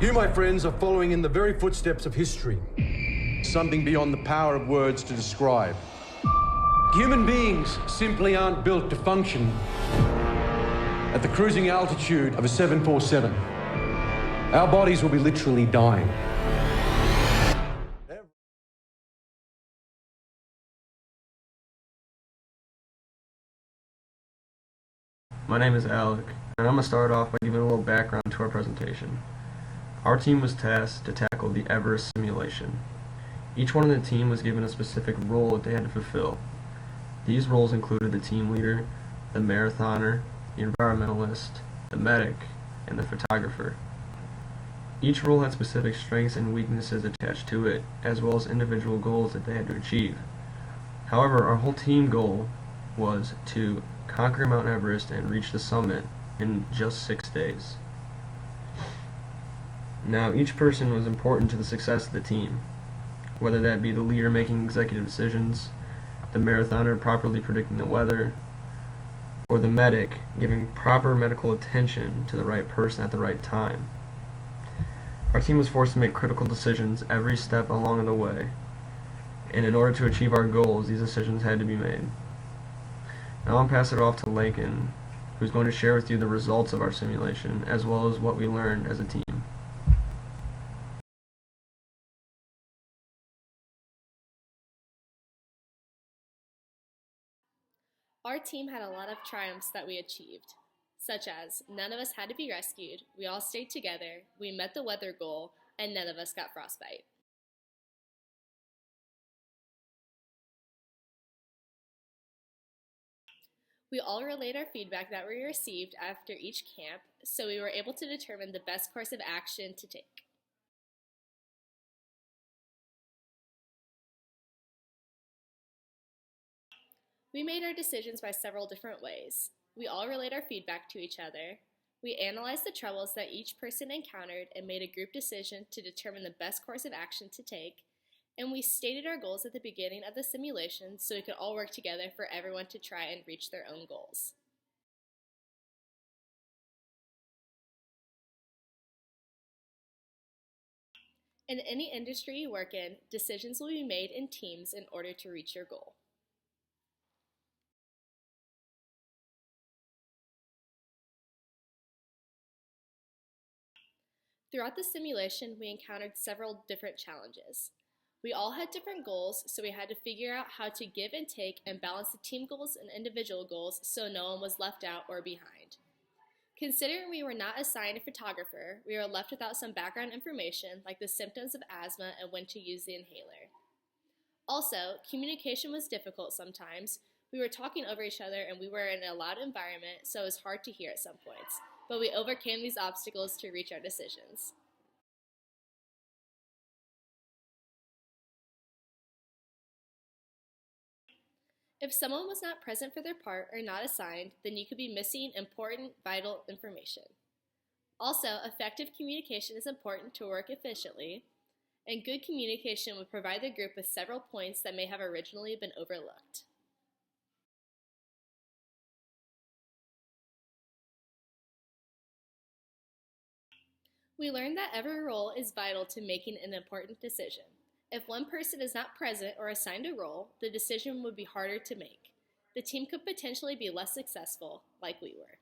You, my friends, are following in the very footsteps of history. Something beyond the power of words to describe. Human beings simply aren't built to function at the cruising altitude of a 747. Our bodies will be literally dying. My name is Alec, and I'm going to start off by giving a little background to our presentation. Our team was tasked to tackle the Everest simulation. Each one of the team was given a specific role that they had to fulfill. These roles included the team leader, the marathoner, the environmentalist, the medic, and the photographer. Each role had specific strengths and weaknesses attached to it, as well as individual goals that they had to achieve. However, our whole team goal was to conquer Mount Everest and reach the summit in just 6 days. Now, each person was important to the success of the team, whether that be the leader making executive decisions, the marathoner properly predicting the weather, or the medic giving proper medical attention to the right person at the right time. Our team was forced to make critical decisions every step along the way, and in order to achieve our goals, these decisions had to be made. Now I'll pass it off to Lakin, who's going to share with you the results of our simulation, as well as what we learned as a team. Our team had a lot of triumphs that we achieved, such as none of us had to be rescued, we all stayed together, we met the weather goal, and none of us got frostbite. We all relayed our feedback that we received after each camp, so we were able to determine the best course of action to take. We made our decisions by several different ways. We all relayed our feedback to each other. We analyzed the troubles that each person encountered and made a group decision to determine the best course of action to take. And we stated our goals at the beginning of the simulation so we could all work together for everyone to try and reach their own goals. In any industry you work in, decisions will be made in teams in order to reach your goal. Throughout the simulation, we encountered several different challenges. We all had different goals, so we had to figure out how to give and take and balance the team goals and individual goals so no one was left out or behind. Considering we were not assigned a photographer, we were left without some background information like the symptoms of asthma and when to use the inhaler. Also, communication was difficult sometimes. We were talking over each other and we were in a loud environment, so it was hard to hear at some points, but we overcame these obstacles to reach our decisions. If someone was not present for their part or not assigned, then you could be missing important, vital information. Also, effective communication is important to work efficiently, and good communication would provide the group with several points that may have originally been overlooked. We learned that every role is vital to making an important decision. If one person is not present or assigned a role, the decision would be harder to make. The team could potentially be less successful, like we were.